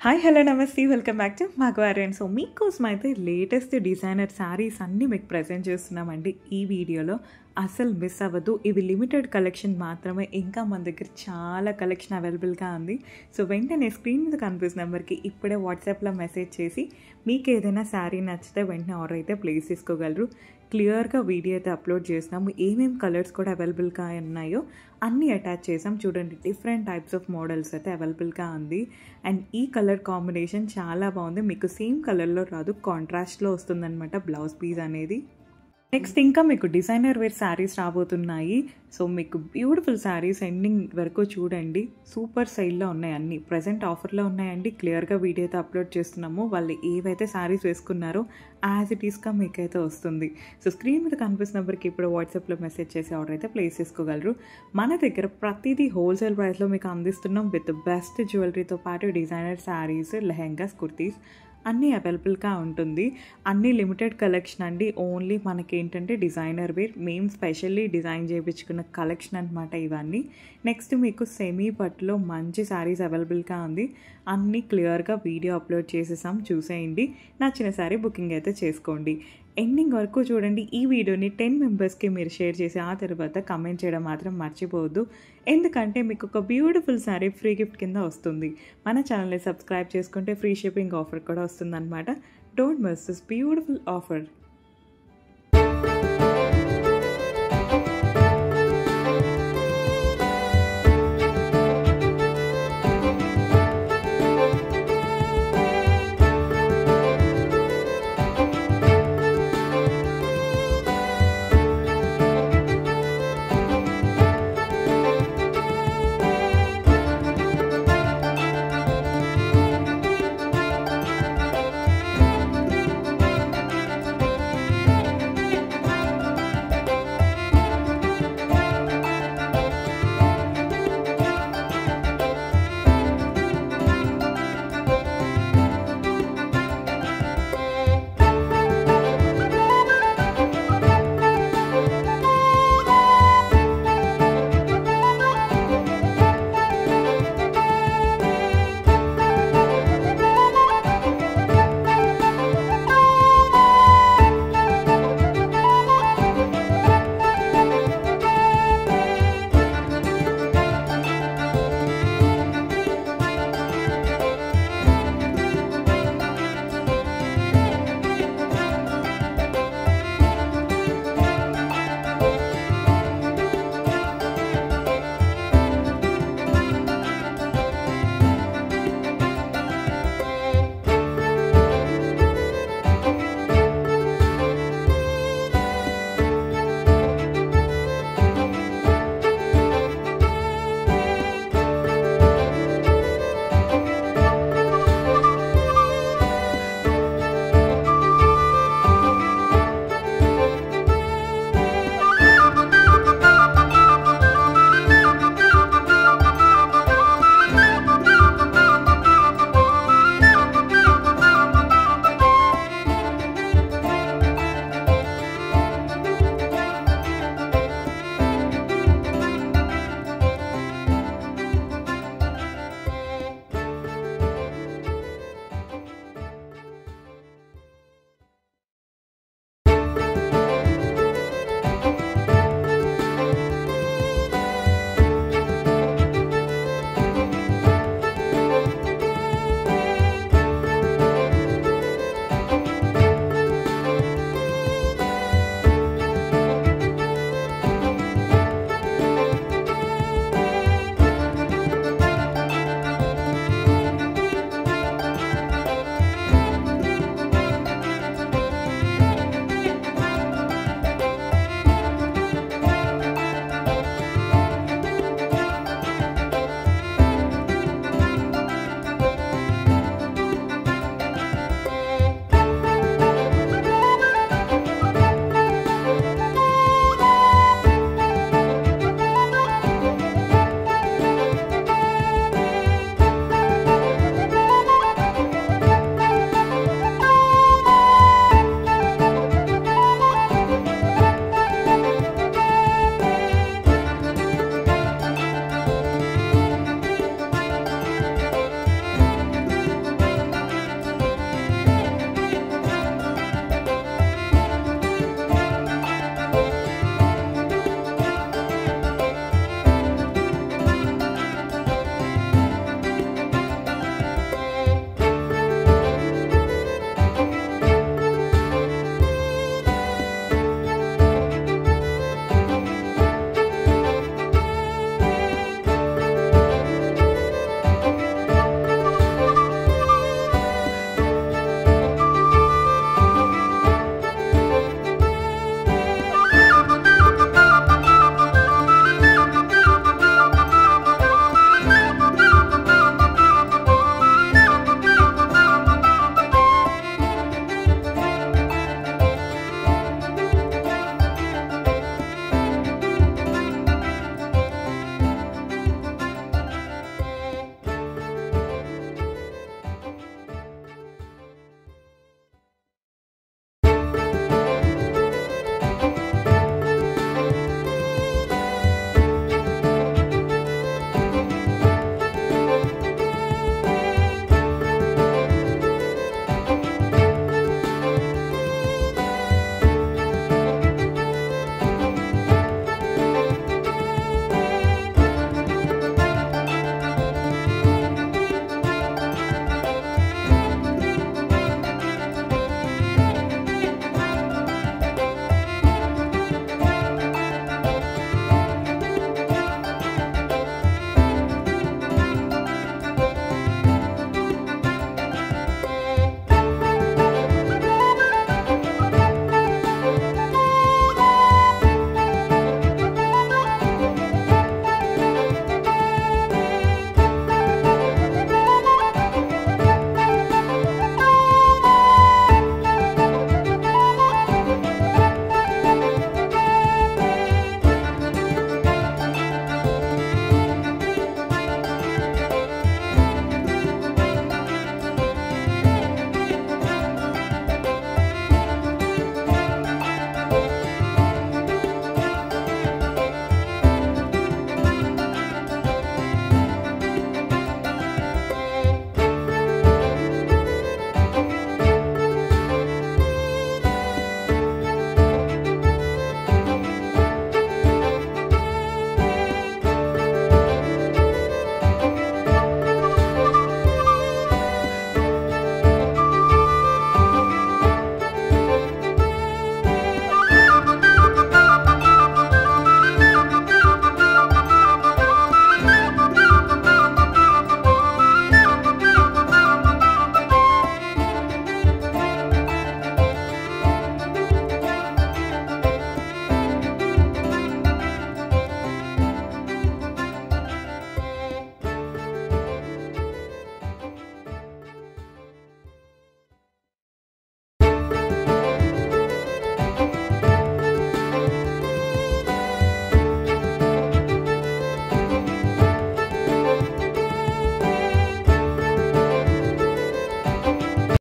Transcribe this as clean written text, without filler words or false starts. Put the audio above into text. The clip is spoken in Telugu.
హాయ్ హలో నమస్తే వెల్కమ్ బ్యాక్ టు మాగ్వారెంట్. సో మీకోసం అయితే లేటెస్ట్ డిజైనర్ శారీస్ అన్నీ మీకు ప్రజెంట్ చేస్తున్నామండి ఈ వీడియోలో. అసలు మిస్ అవ్వద్దు. ఇవి లిమిటెడ్ కలెక్షన్ మాత్రమే, ఇంకా మన దగ్గర చాలా కలెక్షన్ అవైలబుల్గా ఉంది. సో వెంటనే స్క్రీన్ మీద కనిపిస్తున్న నెంబర్కి ఇప్పుడే వాట్సాప్లో మెసేజ్ చేసి మీకు ఏదైనా శారీ నచ్చితే వెంటనే ఆర్డర్ అయితే ప్లేస్ చేసుకోగలరు. క్లియర్గా వీడియో అయితే అప్లోడ్ చేసినాము. ఏమేమి కలర్స్ కూడా అవైలబుల్గా ఉన్నాయో అన్నీ అటాచ్ చేసాం. చూడండి, డిఫరెంట్ టైప్స్ ఆఫ్ మోడల్స్ అయితే అవైలబుల్గా ఉంది. అండ్ ఈ కలర్ కాంబినేషన్ చాలా బాగుంది. మీకు సేమ్ కలర్లో రాదు, కాంట్రాస్ట్లో వస్తుందన్నమాట బ్లౌజ్ పీస్ అనేది. నెక్స్ట్ ఇంకా మీకు డిజైనర్ వేర్ శారీస్ రాబోతున్నాయి. సో మీకు బ్యూటిఫుల్ శారీస్ ఎండింగ్ వరకు చూడండి. సూపర్ స్టైల్లో ఉన్నాయి, అన్నీ ప్రజెంట్ ఆఫర్లో ఉన్నాయండి. క్లియర్గా వీడియో అయితే అప్లోడ్ చేస్తున్నాము. వాళ్ళు ఏవైతే శారీస్ వేసుకున్నారో యాజ్ ఇట్ ఈస్గా మీకైతే వస్తుంది. సో స్క్రీన్ మీద కనిపిస్తున్న నెంబర్కి ఇప్పుడు వాట్సాప్లో మెసేజ్ చేసి ఆర్డర్ అయితే ప్లేస్ చేసుకోగలరు. మన దగ్గర ప్రతిదీ హోల్సేల్ ప్రైస్లో మీకు అందిస్తున్నాం. విత్ బెస్ట్ జ్యువెలరీతో పాటు డిజైనర్ శారీస్, లెహెంగాస్, కుర్తీస్ అన్నీ అవైలబుల్గా ఉంటుంది. అన్నీ లిమిటెడ్ కలెక్షన్ అండి. ఓన్లీ మనకి ఏంటంటే డిజైనర్ వేర్, మేము స్పెషల్లీ డిజైన్ చేయించుకున్న కలెక్షన్ అనమాట ఇవన్నీ. నెక్స్ట్ మీకు సెమీ పట్టులో మంచి శారీస్ అవైలబుల్గా ఉంది. అన్నీ క్లియర్గా వీడియో అప్లోడ్ చేసేసాం, చూసేయండి. నచ్చిన శారీ బుకింగ్ అయితే చేసుకోండి. ఎండింగ్ వరకు చూడండి. ఈ వీడియోని 10 మెంబర్స్కి మీరు షేర్ చేసి ఆ తర్వాత కమెంట్ చేయడం మాత్రం మర్చిపోవద్దు. ఎందుకంటే మీకు ఒక బ్యూటిఫుల్ శారీ ఫ్రీ గిఫ్ట్ కింద వస్తుంది. మన ఛానల్ని సబ్స్క్రైబ్ చేసుకుంటే ఫ్రీ షిప్పింగ్ ఆఫర్ కూడా వస్తుందన్నమాట. Don't miss this beautiful offer.